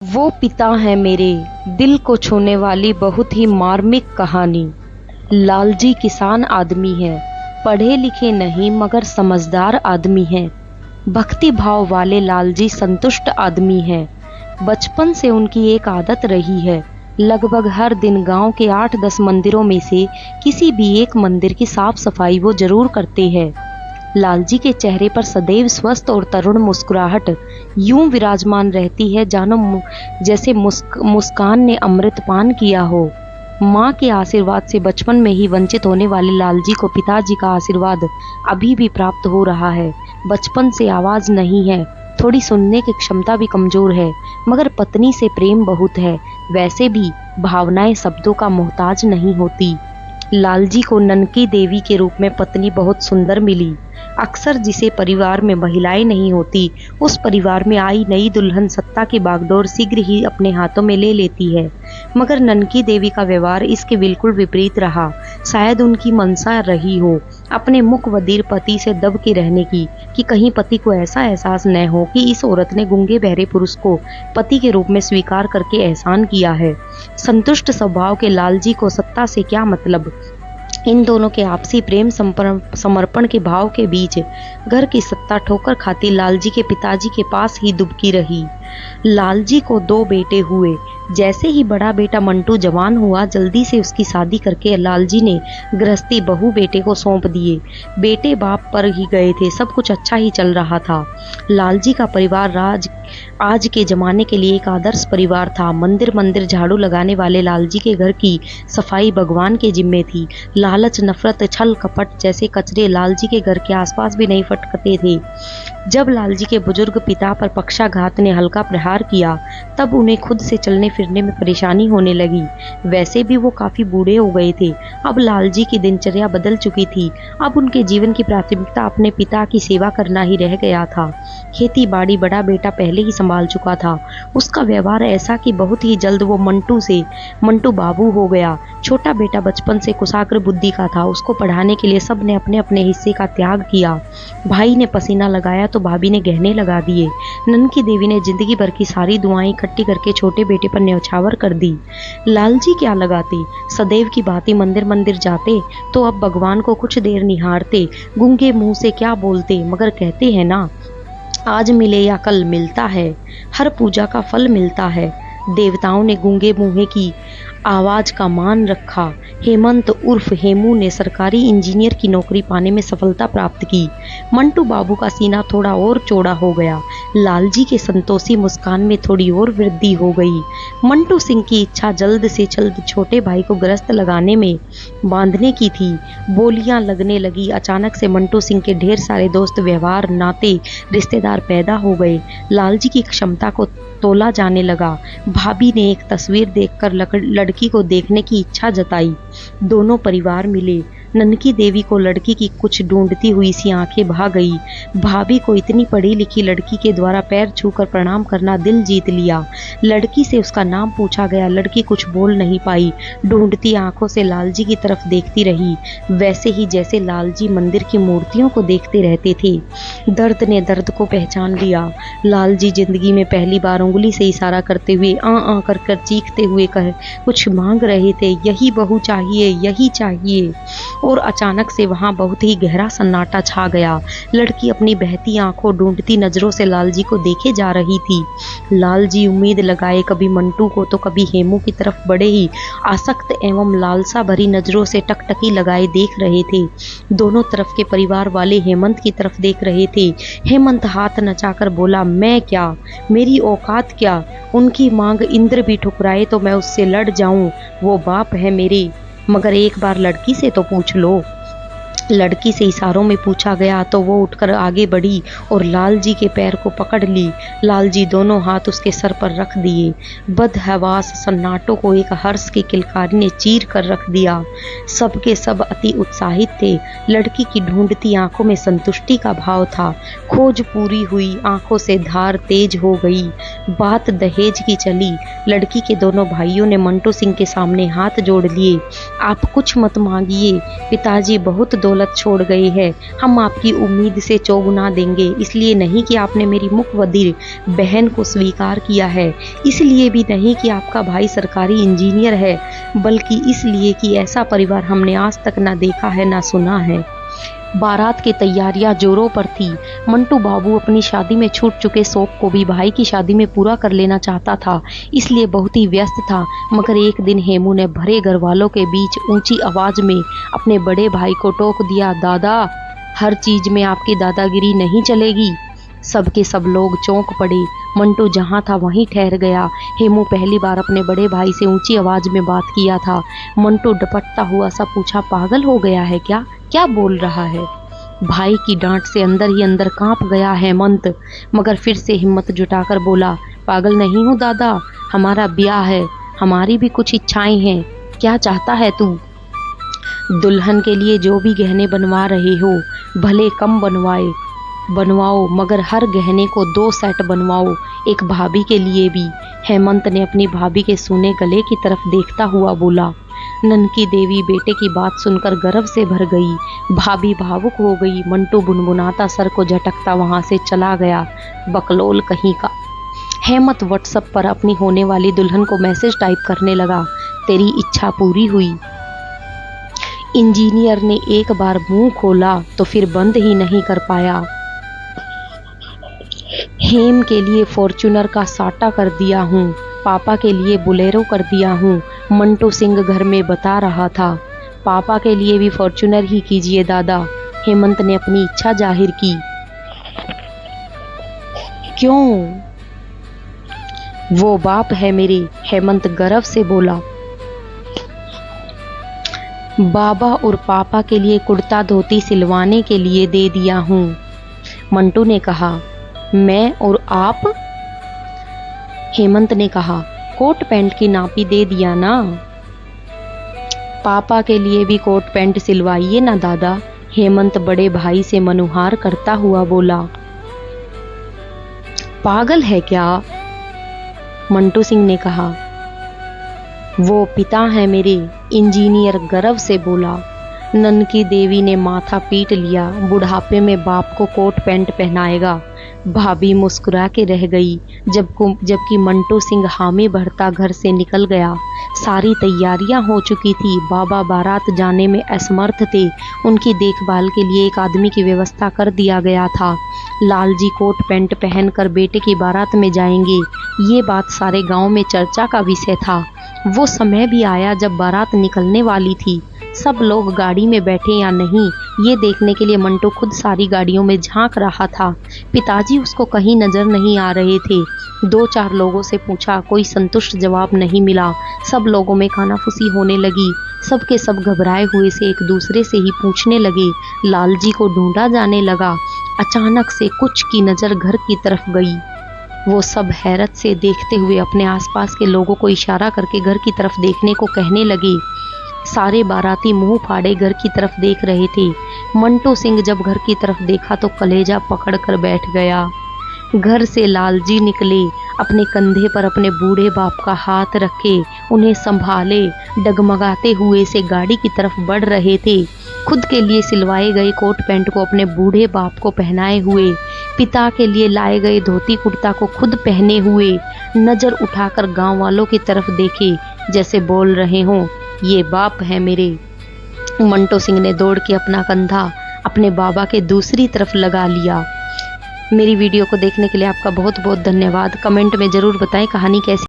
वो पिता हैं मेरे, दिल को छूने वाली बहुत ही मार्मिक कहानी। लालजी किसान आदमी है, पढ़े लिखे नहीं मगर समझदार आदमी है। भक्ति भाव वाले लालजी संतुष्ट आदमी हैं। बचपन से उनकी एक आदत रही है, लगभग हर दिन गांव के 8-10 मंदिरों में से किसी भी एक मंदिर की साफ सफाई वो जरूर करते हैं। लालजी के चेहरे पर सदैव स्वस्थ और तरुण मुस्कुराहट यूं विराजमान रहती है जानो जैसे मुस्कान ने अमृत पान किया हो। माँ के आशीर्वाद से बचपन में ही वंचित होने वाले लालजी को पिताजी का आशीर्वाद अभी भी प्राप्त हो रहा है। बचपन से आवाज नहीं है, थोड़ी सुनने की क्षमता भी कमजोर है, मगर पत्नी से प्रेम बहुत है। वैसे भी भावनाएं शब्दों का मोहताज नहीं होती। लालजी को ननकी देवी के रूप में पत्नी बहुत सुंदर मिली। अक्सर जिसे परिवार में महिलाएं नहीं होती, उस परिवार में आई नई दुल्हन सत्ता की बागडोर शीघ्र ही अपने हाथों में ले लेती है। मगर ननकी देवी का व्यवहार इसके बिल्कुल विपरीत रहा। शायद उनकी मनसा रही हो अपने मुख बधिर पति से दब के रहने की, कि कहीं पति को ऐसा एहसास न हो कि इस औरत ने गूंगे बहरे पुरुष को पति के रूप में स्वीकार करके एहसान किया है। संतुष्ट स्वभाव के लालजी को सत्ता से क्या मतलब। इन दोनों के आपसी प्रेम समर्पण के भाव के बीच घर की सत्ता ठोकर खाती लालजी के पिताजी के पास ही दुबकी रही। लालजी को 2 बेटे हुए। जैसे ही बड़ा बेटा मंटू जवान हुआ, जल्दी से उसकी शादी करके लालजी ने गृहस्थी बहू बेटे को सौंप दिए। बेटे बाप पर ही गए थे, सब कुछ अच्छा ही चल रहा था। लालजी का परिवार आज के जमाने के लिए एक आदर्श परिवार था। मंदिर मंदिर झाड़ू लगाने वाले लालजी के घर की सफाई भगवान के जिम्मे थी। लालच, नफरत, छल कपट जैसे कचरे लालजी के घर के आसपास भी नहीं फटकते थे। जब लालजी के बुजुर्ग पिता पर पक्षाघात ने हल्का प्रहार किया, तब उन्हें खुद से चलने फिरने में परेशानी होने लगी। वैसे भी वो काफी बूढ़े हो गए थे। अब लालजी की दिनचर्या बदल चुकी थी। अब उनके जीवन की प्राथमिकता अपने पिता की सेवा करना ही रह गया था। खेती बाड़ी बड़ा बेटा पहले ही संभाल चुका था। उसका व्यवहार ऐसा कि बहुत ही जल्द वो मंटू बाबू हो गया। छोटा बेटा बचपन से कुशाग्र बुद्धि का था। उसको पढ़ाने के लिए सब ने अपने अपने हिस्से का त्याग किया। भाई ने पसीना लगाया तो भाभी ने गहने लगा दिए। ननकी देवी ने जिंदगी भर की सारी दुआएं इकट्ठी करके छोटे बेटे पर न्यौछावर कर दी। लालजी क्या लगाते, सदैव की भांति मंदिर मंदिर जाते तो अब भगवान को कुछ देर निहारते। गूंगे मुंह से क्या बोलते, मगर कहते हैं ना, आज मिले या कल मिलता है, हर पूजा का फल मिलता है। देवताओं ने गूंगे मुंहे की आवाज का मान रखा। हेमंत उर्फ हेमू ने सरकारी इंजीनियर की नौकरी पाने में सफलता प्राप्त की। मंटू बाबू का सीना थोड़ा और चौड़ा हो गया। लालजी के संतोषी मुस्कान में थोड़ी और वृद्धि हो गई। मंटू सिंह की इच्छा जल्द से जल्द छोटे भाई को गृहस्थ लगाने में बांधने की थी। बोलियां लगने लगी। अचानक से मंटू सिंह के ढेर सारे दोस्त, व्यवहार, नाते, रिश्तेदार पैदा हो गए। लालजी की क्षमता को तोला जाने लगा। भाभी ने एक तस्वीर देखकर लड़की को देखने की इच्छा जताई। दोनों परिवार मिले। ननकी देवी को लड़की की कुछ ढूंढती हुई सी आंखें भा गई। भाभी को इतनी पढ़ी लिखी लड़की के द्वारा पैर छूकर प्रणाम करना दिल जीत लिया। लड़की से उसका नाम पूछा गया। लड़की कुछ बोल नहीं पाई, ढूंढती आंखों से लालजी की तरफ देखती रही, वैसे ही जैसे लालजी मंदिर की मूर्तियों को देखते रहते थे। दर्द ने दर्द को पहचान लिया। लालजी जिंदगी में पहली बार उंगली से इशारा करते हुए आ कर चीखते हुए कुछ मांग रहे थे, यही बहू चाहिए, यही चाहिए। और अचानक से वहां बहुत ही गहरा सन्नाटा छा गया। लड़की अपनी बहती आंखों, ढूंढती नजरों से लालजी को देखे जा रही थी। लालजी उम्मीद लगाए कभी मंटू को तो कभी हेमू की तरफ बड़े ही आसक्त एवं लालसा भरी नजरों से टकटकी लगाए देख रहे थे। दोनों तरफ के परिवार वाले हेमंत की तरफ देख रहे थे। हेमंत हाथ नचाकर बोला, मैं क्या, मेरी औकात क्या, उनकी मांग इंद्र भी ठुकराए तो मैं उससे लड़ जाऊं, वो बाप है मेरे। मगर एक बार लड़की से तो पूछ लो। लड़की से इशारों में पूछा गया तो वो उठकर आगे बढ़ी और लालजी के पैर को पकड़ ली। लालजी दोनों हाथ उसके सर पर रख दिए। बदहवास सन्नाटों को एक हर्ष की किलकारी ने चीर कर रख दिया। सबके सब अति उत्साहित थे। लड़की की ढूंढती आंखों में संतुष्टि का भाव था। खोज पूरी हुई, आंखों से धार तेज हो गई। बात दहेज की चली। लड़की के दोनों भाइयों ने मंटू सिंह के सामने हाथ जोड़ लिए। आप कुछ मत मांगिए, पिताजी बहुत दौलत छोड़ गए हैं। हम आपकी उम्मीद से चौगुना देंगे, इसलिए नहीं कि आपने मेरी मुखबधिर बहन को स्वीकार किया है, इसलिए भी नहीं कि आपका भाई सरकारी इंजीनियर है, बल्कि इसलिए कि ऐसा परिवार हमने आज तक ना देखा है ना सुना है। बारात की तैयारियां जोरों पर थी। मंटू बाबू अपनी शादी में छूट चुके शौक को भी भाई की शादी में पूरा कर लेना चाहता था, इसलिए बहुत ही व्यस्त था। मगर एक दिन हेमू ने भरे घर वालों के बीच ऊंची आवाज में अपने बड़े भाई को टोक दिया, दादा, हर चीज में आपकी दादागिरी नहीं चलेगी। सबके सब लोग चौंक पड़े। मंटू जहाँ था वहीं ठहर गया। हेमू पहली बार अपने बड़े भाई से ऊंची आवाज में बात किया था। मंटू डपटता हुआ सा पूछा, पागल हो गया है क्या? क्या बोल रहा है? भाई की डांट से अंदर ही अंदर कांप गया हेमंत, मगर फिर से हिम्मत जुटाकर बोला, पागल नहीं हूँ दादा, हमारा ब्याह है, हमारी भी कुछ इच्छाएं हैं। क्या चाहता है तू? दुल्हन के लिए जो भी गहने बनवा रहे हो, भले कम बनवाओ, मगर हर गहने को 2 सेट बनवाओ, एक भाभी के लिए भी। हेमंत ने अपनी भाभी के सूने गले की तरफ देखता हुआ बोला। ननकी देवी बेटे की बात सुनकर गर्व से भर गई। भाभी भावुक हो गई। मंटू बुनबुनाता सर को झटकता वहां से चला गया, बकलोल कहीं का। हेमंत व्हाट्सएप पर अपनी होने वाली दुल्हन को मैसेज टाइप करने लगा, तेरी इच्छा पूरी हुई। इंजीनियर ने एक बार मुंह खोला तो फिर बंद ही नहीं कर पाया। हेम के लिए फॉर्च्यूनर का साटा कर दिया हूँ, पापा के लिए बुलेरो कर दिया हूँ। मंटू सिंह घर में बता रहा था। पापा के लिए भी फॉर्च्यूनर ही कीजिए दादा। हेमंत ने अपनी इच्छा जाहिर की। क्यों? वो बाप है मेरे, हेमंत गर्व से बोला। बाबा और पापा के लिए कुर्ता धोती सिलवाने के लिए दे दिया हूँ। मंटू ने कहा, मैं और आप? हेमंत ने कहा, कोट पैंट की नापी दे दिया ना। पापा के लिए भी कोट पैंट सिलवाइए ना दादा, हेमंत बड़े भाई से मनुहार करता हुआ बोला। पागल है क्या? मंटू सिंह ने कहा। वो पिता है मेरे, इंजीनियर गर्व से बोला। ननकी देवी ने माथा पीट लिया, बुढ़ापे में बाप को कोट पैंट पहनाएगा। भाभी मुस्कुरा के रह गई, जबकि मंटू सिंह हामी भरता घर से निकल गया। सारी तैयारियां हो चुकी थी। बाबा बारात जाने में असमर्थ थे। उनकी देखभाल के लिए एक आदमी की व्यवस्था कर दिया गया था। लालजी कोट पैंट पहनकर बेटे की बारात में जाएंगे, ये बात सारे गांव में चर्चा का विषय था। वो समय भी आया जब बारात निकलने वाली थी। सब लोग गाड़ी में बैठे या नहीं, ये देखने के लिए मंटू खुद सारी गाड़ियों में झांक रहा था। पिताजी उसको कहीं नजर नहीं आ रहे थे। 2-4 लोगों से पूछा, कोई संतुष्ट जवाब नहीं मिला। सब लोगों में कानाफूसी होने लगी। सब के सब घबराए हुए से एक दूसरे से ही पूछने लगे। लालजी को ढूंढा जाने लगा। अचानक से कुछ की नजर घर की तरफ गई। वो सब हैरत से देखते हुए अपने आसपास के लोगों को इशारा करके घर की तरफ देखने को कहने लगे। सारे बाराती मुंह फाड़े घर की तरफ देख रहे थे। मंटू सिंह जब घर की तरफ देखा तो कलेजा पकड़कर बैठ गया। घर से लालजी निकले, अपने कंधे पर अपने बूढ़े बाप का हाथ रखे उन्हें संभाले, डगमगाते हुए से गाड़ी की तरफ बढ़ रहे थे। खुद के लिए सिलवाए गए कोट पैंट को अपने बूढ़े बाप को पहनाए हुए, पिता के लिए लाए गए धोती कुर्ता को खुद पहने हुए, नजर उठाकर गांव वालों की तरफ देखे, जैसे बोल रहे हों, ये बाप है मेरे। मंटू सिंह ने दौड़ के अपना कंधा अपने बाबा के दूसरी तरफ लगा लिया। मेरी वीडियो को देखने के लिए आपका बहुत बहुत धन्यवाद। कमेंट में ज़रूर बताएं कहानी कैसी